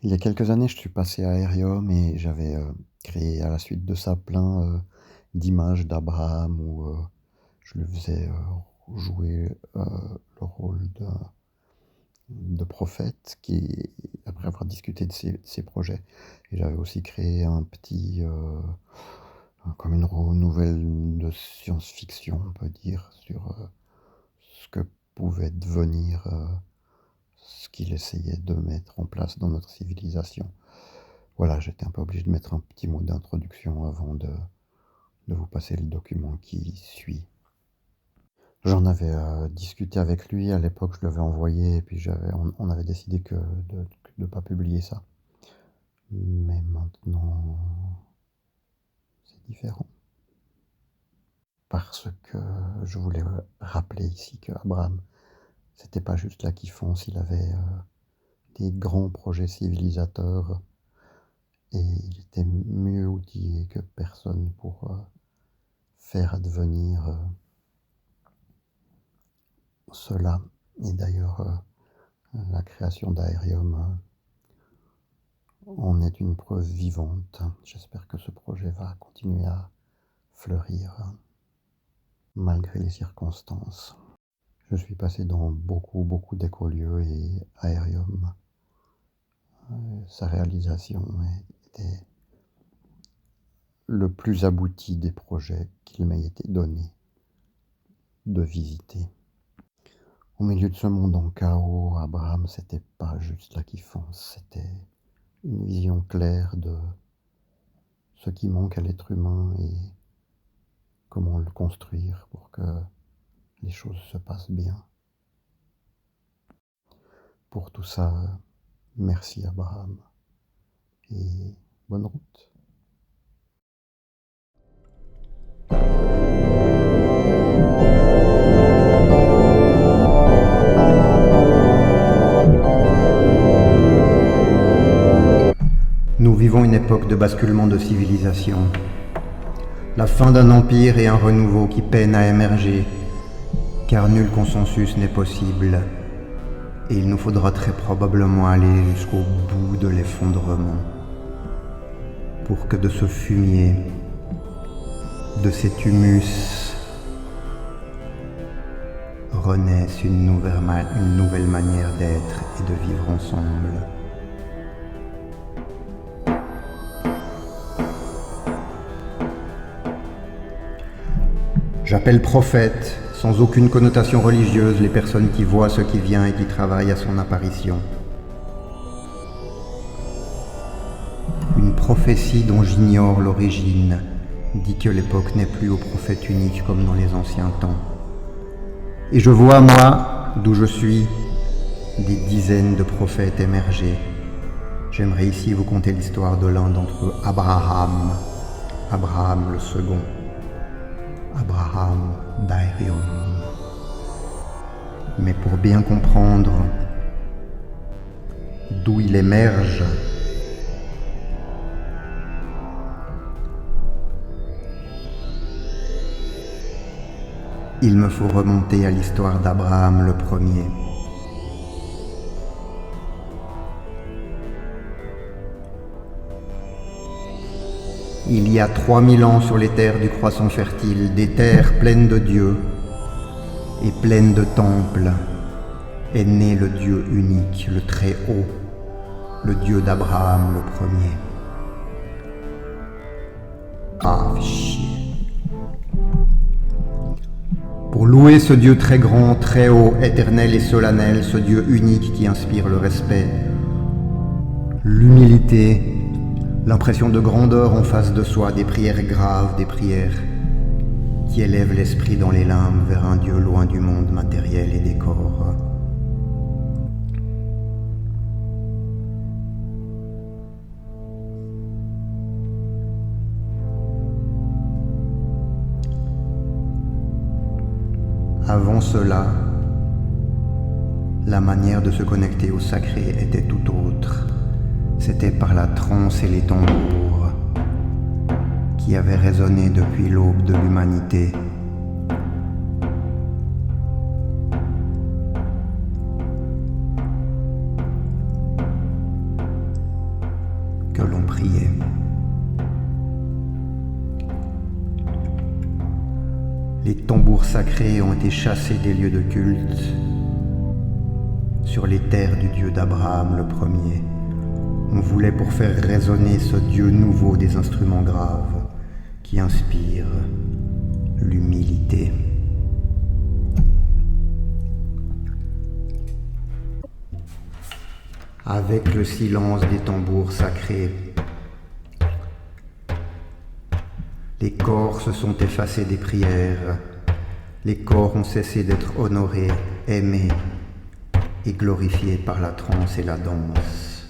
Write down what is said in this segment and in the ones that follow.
Il y a quelques années, je suis passé à Aerium et j'avais, créé à la suite de ça plein, d'images d'Abraham où, je lui faisais, jouer, le rôle de prophète qui après avoir discuté de ses projets et j'avais aussi créé un petit, comme une nouvelle de science-fiction, on peut dire, sur, ce que pouvait devenir, ce qu'il essayait de mettre en place dans notre civilisation. Voilà, j'étais un peu obligé de mettre un petit mot d'introduction avant de vous passer le document qui suit. J'en avais, discuté avec lui à l'époque, je l'avais envoyé et puis on avait décidé que de pas publier ça. Mais maintenant, c'est différent. Parce que je voulais, rappeler ici qu'Abraham, c'était pas juste là qui fonce, il avait, des grands projets civilisateurs et il était mieux outillé que personne pour, faire advenir, cela. Et d'ailleurs, la création d'Aerium en est une preuve vivante. J'espère que ce projet va continuer à fleurir malgré les circonstances. Je suis passé dans beaucoup d'écolieux et Aerium, sa réalisation était le plus abouti des projets qu'il m'ait été donné de visiter. Au milieu de ce monde en chaos, Abraham, c'était pas juste là qui fonce, c'était une vision claire de ce qui manque à l'être humain et comment le construire pour que les choses se passent bien. Pour tout ça, merci Abraham et bonne route. Nous vivons une époque de basculement de civilisation. La fin d'un empire et un renouveau qui peinent à émerger, car nul consensus n'est possible, et il nous faudra très probablement aller jusqu'au bout de l'effondrement, pour que de ce fumier, de cet humus, renaisse une nouvelle manière d'être et de vivre ensemble. J'appelle prophète, sans aucune connotation religieuse, les personnes qui voient ce qui vient et qui travaillent à son apparition. Une prophétie dont j'ignore l'origine dit que l'époque n'est plus au prophète unique comme dans les anciens temps. Et je vois, moi, d'où je suis, des dizaines de prophètes émerger. J'aimerais ici vous conter l'histoire de l'un d'entre eux, Abraham le second. Abraham d'Aerium. Mais pour bien comprendre d'où il émerge, il me faut remonter à l'histoire d'Abraham le premier. Il y a 3000 ans sur les terres du croissant fertile, des terres pleines de dieux et pleines de temples, est né le Dieu unique, le très haut, le Dieu d'Abraham le premier. Ah, chier. Pour louer ce Dieu très grand, très haut, éternel et solennel, ce Dieu unique qui inspire le respect, l'humilité, l'impression de grandeur en face de soi, des prières graves, des prières qui élèvent l'esprit dans les limbes vers un Dieu loin du monde matériel et des corps. Avant cela, la manière de se connecter au sacré était tout autre. C'était par la transe et les tambours qui avaient résonné depuis l'aube de l'humanité. que l'on priait. Les tambours sacrés ont été chassés des lieux de culte sur les terres du Dieu d'Abraham le premier. On voulait pour faire résonner ce Dieu nouveau des instruments graves qui inspirent l'humilité. Avec le silence des tambours sacrés, les corps se sont effacés des prières, les corps ont cessé d'être honorés, aimés et glorifiés par la transe et la danse.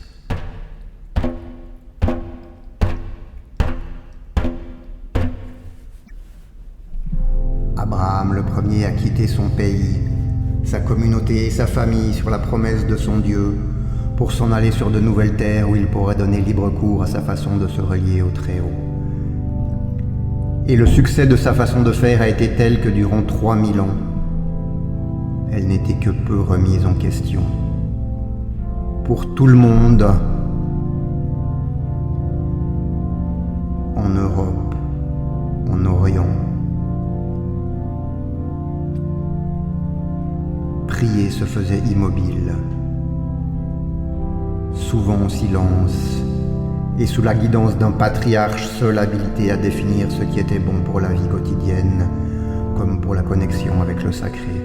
Abraham le premier a quitté son pays, sa communauté et sa famille sur la promesse de son Dieu, pour s'en aller sur de nouvelles terres où il pourrait donner libre cours à sa façon de se relier au Très-Haut. Et le succès de sa façon de faire a été tel que durant 3000 ans, elle n'était que peu remise en question. Pour tout le monde, en Europe, en Orient, prier se faisait immobile, souvent en silence, et sous la guidance d'un patriarche seul habilité à définir ce qui était bon pour la vie quotidienne, comme pour la connexion avec le sacré.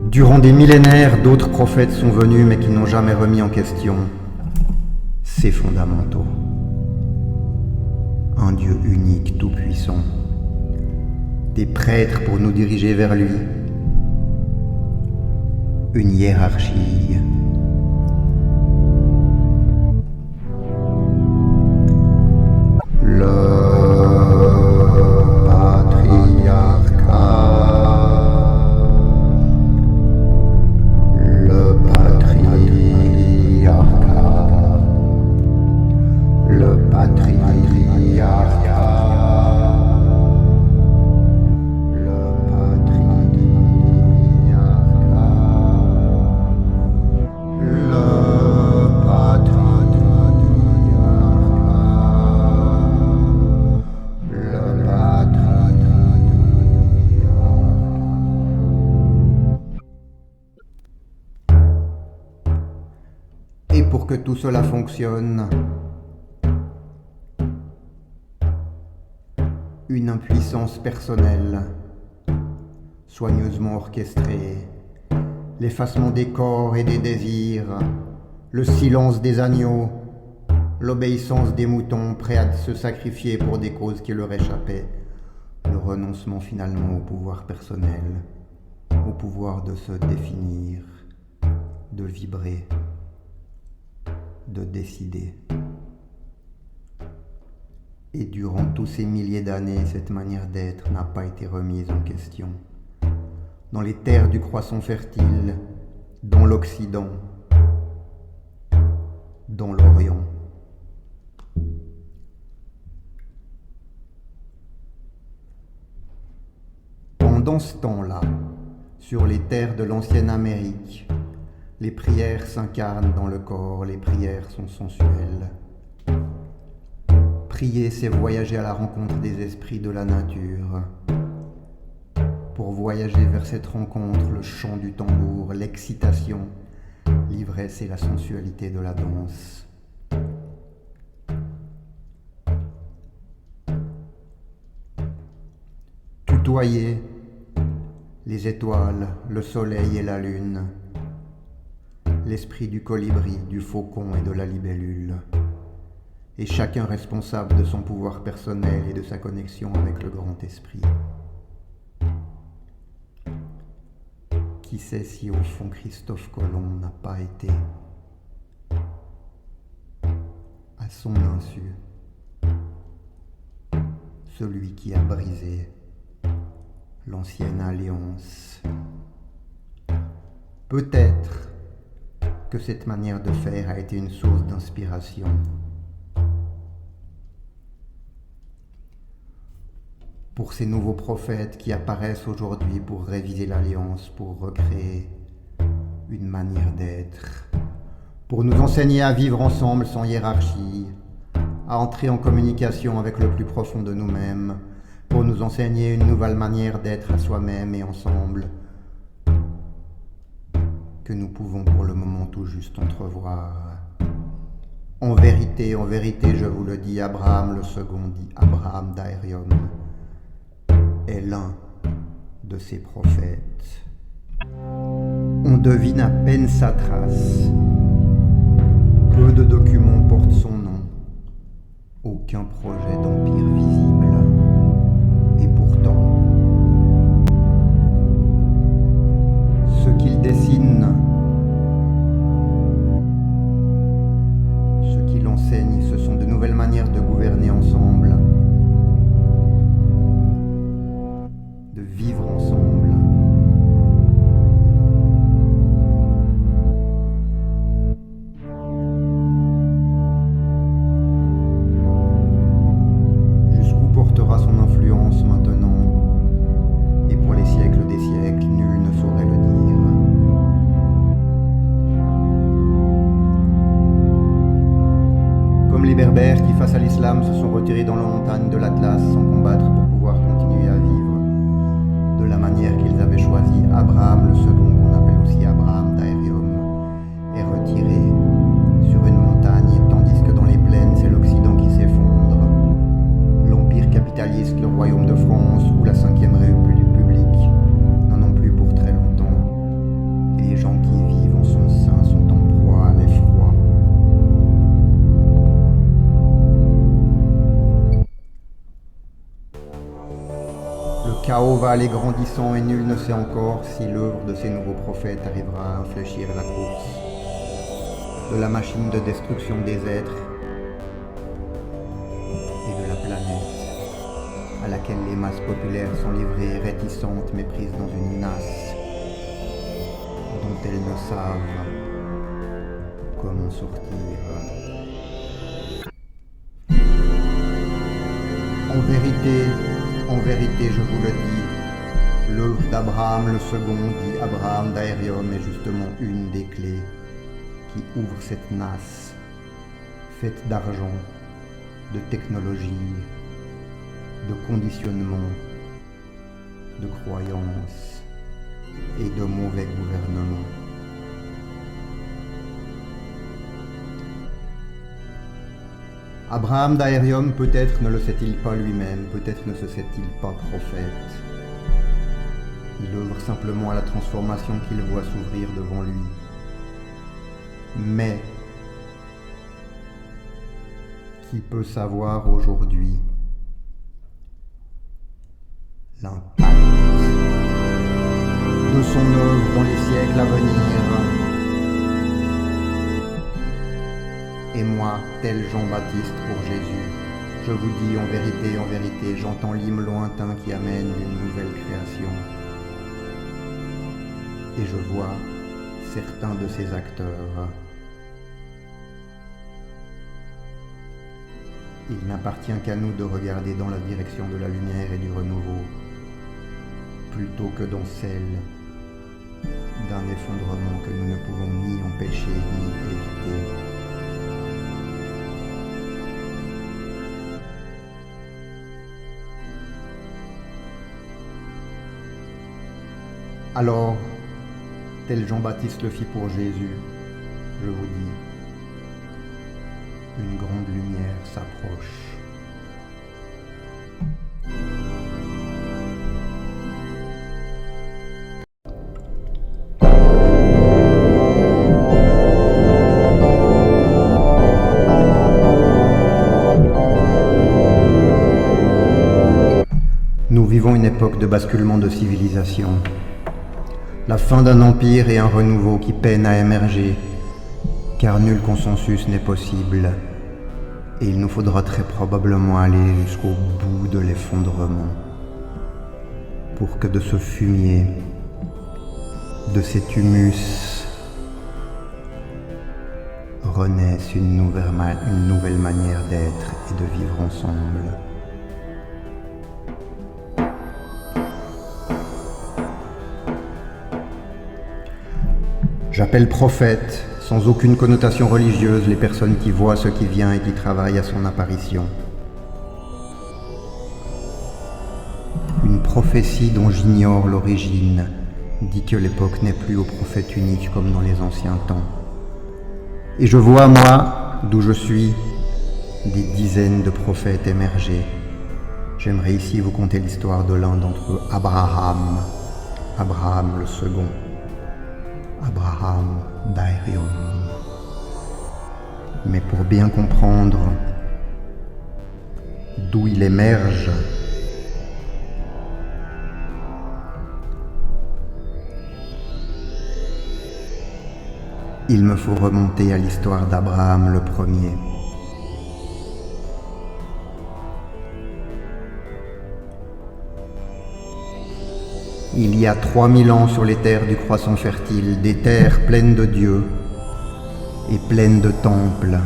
Durant des millénaires, d'autres prophètes sont venus, mais qui n'ont jamais remis en question ces fondamentaux. Un Dieu unique, tout-puissant, des prêtres pour nous diriger vers lui, une hiérarchie. Et pour que tout cela fonctionne, une impuissance personnelle, soigneusement orchestrée, l'effacement des corps et des désirs, le silence des agneaux, l'obéissance des moutons prêts à se sacrifier pour des causes qui leur échappaient, le renoncement finalement au pouvoir personnel, au pouvoir de se définir, de vibrer, de décider. Et durant tous ces milliers d'années, cette manière d'être n'a pas été remise en question. Dans les terres du croissant fertile, dans l'Occident, dans l'Orient. Pendant ce temps-là, sur les terres de l'ancienne Amérique, les prières s'incarnent dans le corps, les prières sont sensuelles. Prier, c'est voyager à la rencontre des esprits de la nature. Pour voyager vers cette rencontre, le chant du tambour, l'excitation, l'ivresse et la sensualité de la danse. Tutoyer les étoiles, le soleil et la lune, l'esprit du colibri, du faucon et de la libellule, et chacun responsable de son pouvoir personnel et de sa connexion avec le grand esprit. Qui sait si au fond Christophe Colomb n'a pas été, à son insu, celui qui a brisé l'ancienne alliance. Peut-être que cette manière de faire a été une source d'inspiration. Pour ces nouveaux prophètes qui apparaissent aujourd'hui pour réviser l'alliance, pour recréer une manière d'être, pour nous enseigner à vivre ensemble sans hiérarchie, à entrer en communication avec le plus profond de nous-mêmes, pour nous enseigner une nouvelle manière d'être à soi-même et ensemble, que nous pouvons pour le moment tout juste entrevoir. En vérité, je vous le dis, Abraham le second, dit Abraham d'Aérium, est l'un de ces prophètes. On devine à peine sa trace. Peu de documents portent son nom. Aucun projet d'empire visible. Et pourtant, ce qu'il dessine, ce qu'il enseigne, ce sont de nouvelles manières de gouverner ensemble, de vivre ensemble. Jusqu'où portera son influence maintenant, et pour les siècles des siècles, nul ne saurait le dire. Comme les Berbères qui, face à l'islam, se sont retirés dans la montagne de l'Atlas sans combattre pour pouvoir continuer à vivre de la manière qu'ils avaient choisi, Abraham le second, qu'on appelle aussi Abraham d'Aérium, est retiré sur une montagne, tandis que dans les plaines, c'est l'Occident qui s'effondre. L'Empire capitaliste, le Royaume de France ou la Cinquième République n'en ont plus pour très longtemps. Et les gens qui vivent en son sein sont en proie à l'effroi. Le chaos va aller grandissant et nul ne sait encore si l'œuvre de ces nouveaux prophètes arrivera à infléchir la course de la machine de destruction des êtres et de la planète à laquelle les masses populaires sont livrées réticentes mais prises dans une nasse dont elles ne savent comment sortir. En vérité, je vous le dis, l'œuvre d'Abraham le second, dit Abraham d'Aérium, est justement une des clés qui ouvre cette nasse faite d'argent, de technologie, de conditionnement, de croyances et de mauvais gouvernement. Abraham d'Aérium peut-être ne le sait-il pas lui-même, peut-être ne se sait-il pas prophète. Il œuvre simplement à la transformation qu'il voit s'ouvrir devant lui. Mais qui peut savoir aujourd'hui l'impact de son œuvre dans les siècles à venir? Et moi, tel Jean-Baptiste pour Jésus, je vous dis en vérité, j'entends l'hymne lointain qui amène une nouvelle création. Et je vois certains de ses acteurs. Il n'appartient qu'à nous de regarder dans la direction de la lumière et du renouveau, plutôt que dans celle d'un effondrement que nous ne pouvons ni empêcher ni éviter. Alors, tel Jean-Baptiste le fit pour Jésus, je vous dis, une grande lumière s'approche. Nous vivons une époque de basculement de civilisation. La fin d'un empire et un renouveau qui peinent à émerger, car nul consensus n'est possible, et il nous faudra très probablement aller jusqu'au bout de l'effondrement, pour que de ce fumier, de cet humus, renaisse une nouvelle manière d'être et de vivre ensemble. J'appelle prophète, sans aucune connotation religieuse, les personnes qui voient ce qui vient et qui travaillent à son apparition. Une prophétie dont j'ignore l'origine dit que l'époque n'est plus au prophète unique comme dans les anciens temps. Et je vois, moi, d'où je suis, des dizaines de prophètes émerger. J'aimerais ici vous conter l'histoire de l'un d'entre eux, Abraham le second, Abraham d'Aérium. Mais pour bien comprendre d'où il émerge, il me faut remonter à l'histoire d'Abraham le premier. Il y a 3000 ans sur les terres du croissant fertile, des terres pleines de Dieu et pleines de temples,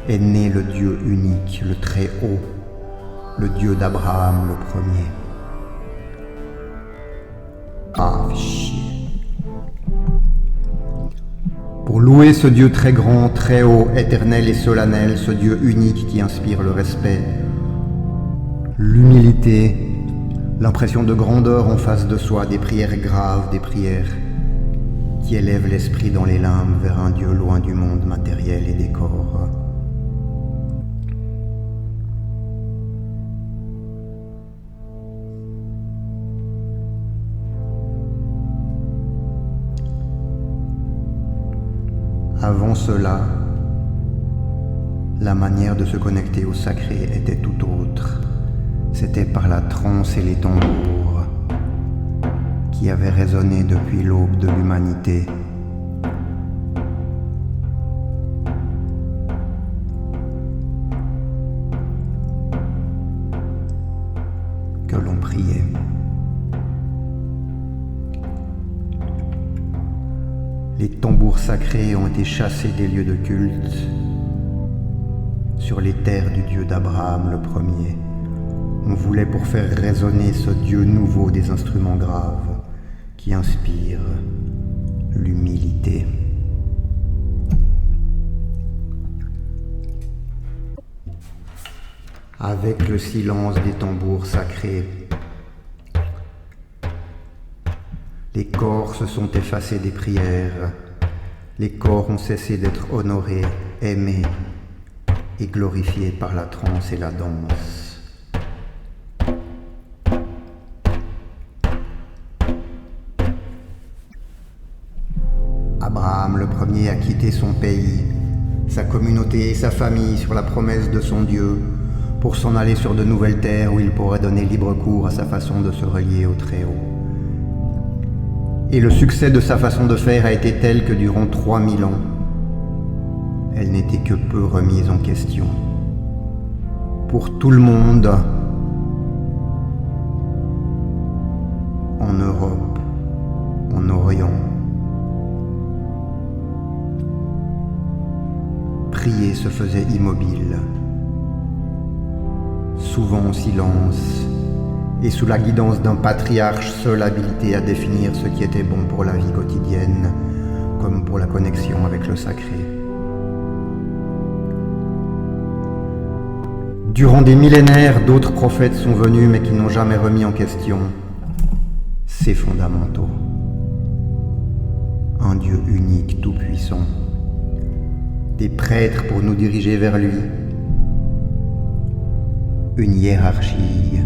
est né le Dieu unique, le très haut, le Dieu d'Abraham le premier. Ah, chier. Pour louer ce Dieu très grand, très haut, éternel et solennel, ce Dieu unique qui inspire le respect, l'humilité, l'impression de grandeur en face de soi, des prières graves, des prières qui élèvent l'esprit dans les limbes vers un Dieu loin du monde matériel et des corps. Avant cela, la manière de se connecter au sacré était tout autre. C'était par la transe et les tambours qui avaient résonné depuis l'aube de l'humanité. Que l'on priait. Les tambours sacrés ont été chassés des lieux de culte sur les terres du Dieu d'Abraham le premier. On voulait pour faire résonner ce Dieu nouveau des instruments graves qui inspirent l'humilité. Avec le silence des tambours sacrés, les corps se sont effacés des prières, les corps ont cessé d'être honorés, aimés et glorifiés par la transe et la danse. Abraham le premier a quitté son pays, sa communauté et sa famille sur la promesse de son Dieu pour s'en aller sur de nouvelles terres où il pourrait donner libre cours à sa façon de se relier au Très-Haut. Et le succès de sa façon de faire a été tel que durant 3000 ans, elle n'était que peu remise en question. Pour tout le monde, en Europe, en Orient, prier se faisait immobile, souvent en silence, et sous la guidance d'un patriarche seul habilité à définir ce qui était bon pour la vie quotidienne, comme pour la connexion avec le sacré. Durant des millénaires, d'autres prophètes sont venus mais qui n'ont jamais remis en question ces fondamentaux. Un Dieu unique, tout-puissant, des prêtres pour nous diriger vers lui, une hiérarchie.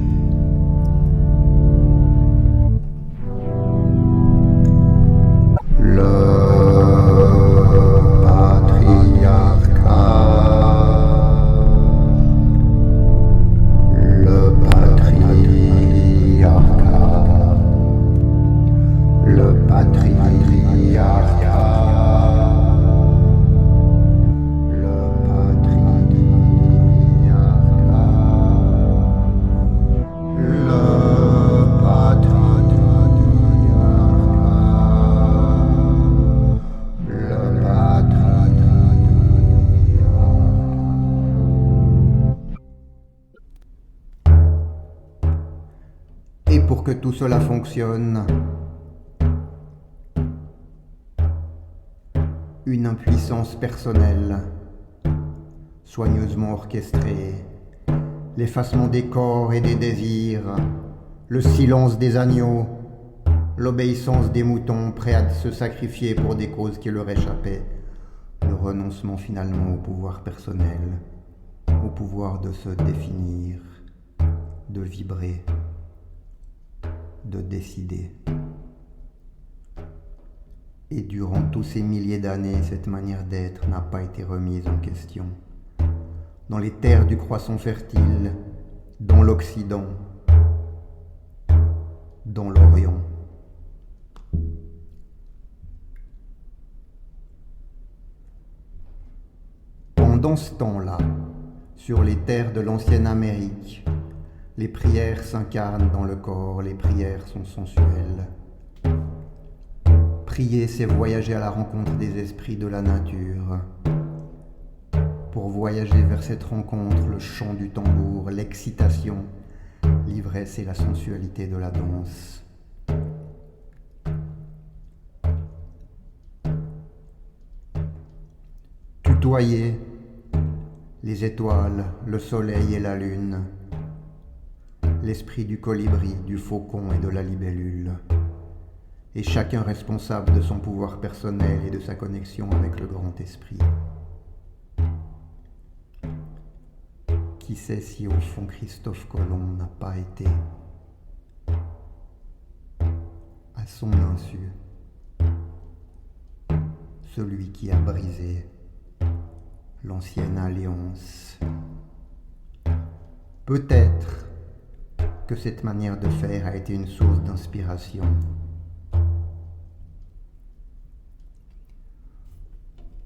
Pour que tout cela fonctionne, une impuissance personnelle, soigneusement orchestrée, l'effacement des corps et des désirs, le silence des agneaux, l'obéissance des moutons prêts à se sacrifier pour des causes qui leur échappaient, le renoncement finalement au pouvoir personnel, au pouvoir de se définir, de vibrer, de décider. Et durant tous ces milliers d'années, cette manière d'être n'a pas été remise en question. Dans les terres du croissant fertile, dans l'Occident, dans l'Orient. Pendant ce temps-là, sur les terres de l'ancienne Amérique, les prières s'incarnent dans le corps, les prières sont sensuelles. Prier, c'est voyager à la rencontre des esprits de la nature. Pour voyager vers cette rencontre, le chant du tambour, l'excitation, l'ivresse et la sensualité de la danse. Tutoyer les étoiles, le soleil et la lune, l'esprit du colibri, du faucon et de la libellule, et chacun responsable de son pouvoir personnel et de sa connexion avec le grand esprit. Qui sait si au fond Christophe Colomb n'a pas été, à son insu, celui qui a brisé l'ancienne alliance. Peut-être que cette manière de faire a été une source d'inspiration.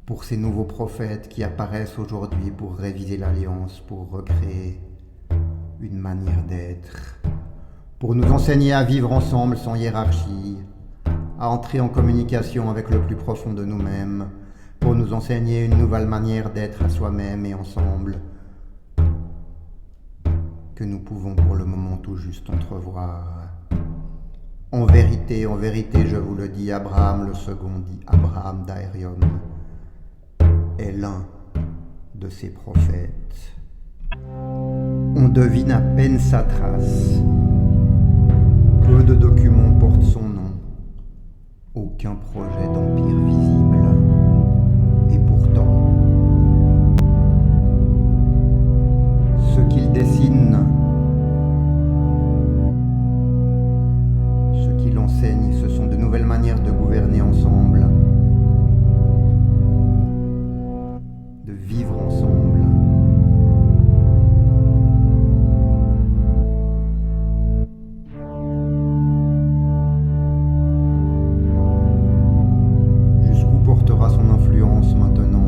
Pour ces nouveaux prophètes qui apparaissent aujourd'hui pour réviser l'alliance, pour recréer une manière d'être, pour nous enseigner à vivre ensemble sans hiérarchie, à entrer en communication avec le plus profond de nous-mêmes, pour nous enseigner une nouvelle manière d'être à soi-même et ensemble, que nous pouvons pour le moment tout juste entrevoir. En vérité, je vous le dis, Abraham le second, dit Abraham d'Aérium, est l'un de ces prophètes. On devine à peine sa trace. Peu de documents portent son nom. Aucun projet d'empire visible. Et pourtant, ce qu'il dessine, ce qu'il enseigne, ce sont de nouvelles manières de gouverner ensemble, de vivre ensemble. Jusqu'où portera son influence maintenant,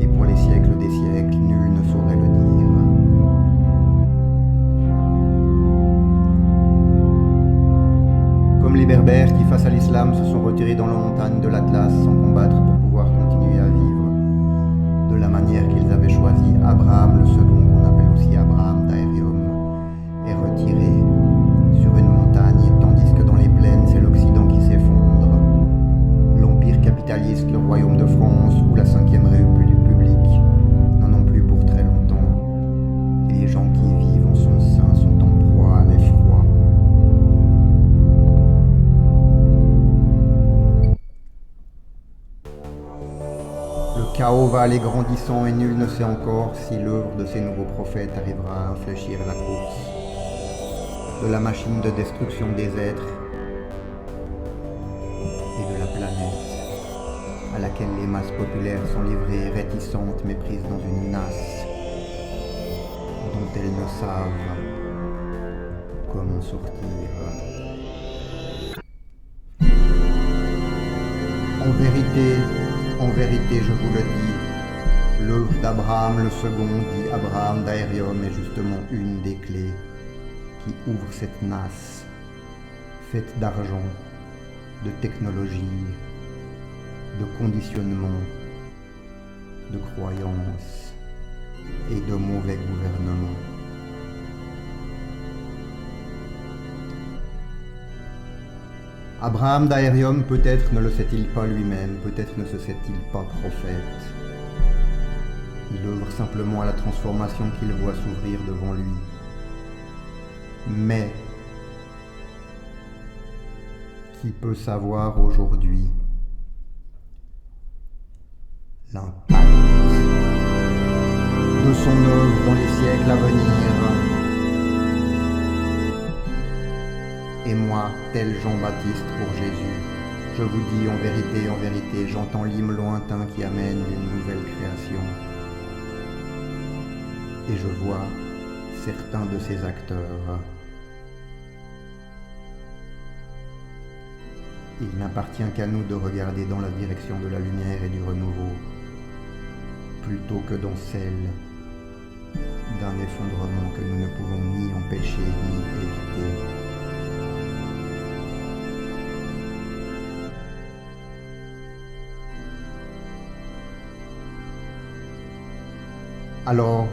et pour les siècles des siècles, nul ne saurait le dire. Comme les Berbères qui, face à l'islam, se sont retirés dans la montagne de l'Atlas sans combattre pour pouvoir continuer à vivre de la manière qu'ils avaient choisi, Abraham le second, qu'on appelle aussi Abraham d'Aérium, est retiré sur une montagne, tandis que dans les plaines, c'est l'Occident qui s'effondre. L'empire capitaliste, le royaume de France ou la 5e République n'en ont plus pour très longtemps. Et les gens qui vivent en son sein sont en proie à l'effroi. Le chaos va aller grandissant et nul ne sait encore si l'œuvre de ces nouveaux prophètes arrivera à infléchir la course de la machine de destruction des êtres et de la planète à laquelle les masses populaires sont livrées réticentes mais prises dans une nasse dont elles ne savent comment sortir. En vérité, je vous le dis, l'œuvre d'Abraham le second, dit Abraham d'Aérium, est justement une des clés qui ouvre cette nasse faite d'argent, de technologie, de conditionnement, de croyances et de mauvais gouvernement. Abraham d'Aérium peut-être ne le sait-il pas lui-même, peut-être ne se sait-il pas prophète. Il œuvre simplement à la transformation qu'il voit s'ouvrir devant lui. Mais qui peut savoir aujourd'hui l'impact de son œuvre dans les siècles à venir? Et moi, tel Jean-Baptiste pour Jésus, je vous dis en vérité, j'entends l'hymne lointain qui amène une nouvelle création. Et je vois certains de ses acteurs. Il n'appartient qu'à nous de regarder dans la direction de la lumière et du renouveau, plutôt que dans celle d'un effondrement que nous ne pouvons ni empêcher ni éviter. Alors,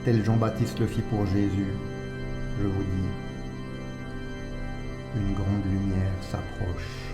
tel Jean-Baptiste le fit pour Jésus, je vous dis, une grande lumière s'approche.